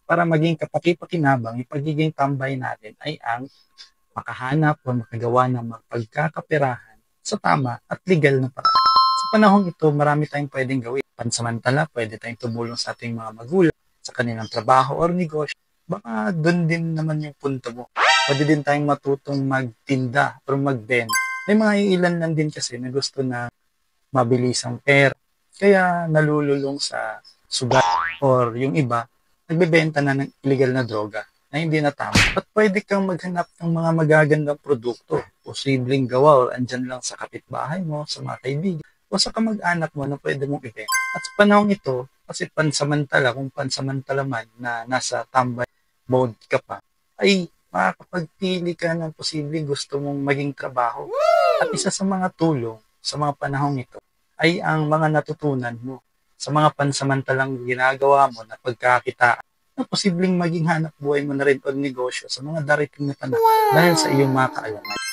para maging kapaki-pakinabang, yung pagiging tambay natin ay ang makahanap o makagawa ng mga pagkakaperahan sa tama at legal na paraan. Sa panahong ito, marami tayong pwedeng gawin. Pansamantala, pwede tayong tumulong sa ating mga magulang sa kanilang trabaho or negosyo. Baka doon din naman yung punto mo. Pwede din tayong matutong magtinda or magbenta. May mga ilan lang din kasi na gusto na mabilisang pera. Kaya nalululong sa sugat or yung iba, nagbebenta na ng illegal na droga na hindi na tama. At pwede kang maghanap ng mga magagandang produkto, posibleng gawa o andyan lang sa kapitbahay mo, sa mga kaibigan, o sa kamag-anak mo na pwede mong ibenta. At sa panahong ito, kasi pansamantala, kung pansamantala man na nasa tambay mode ka pa, ay makakapagpili ka ng posibleng gusto mong maging trabaho. At isa sa mga tulong sa mga panahong ito ay ang mga natutunan mo sa mga pansamantalang ginagawa mo na pagkakitaan na posibleng maging hanap buhay mo na rin o negosyo sa mga darating na panahon dahil sa iyong mga kaalaman.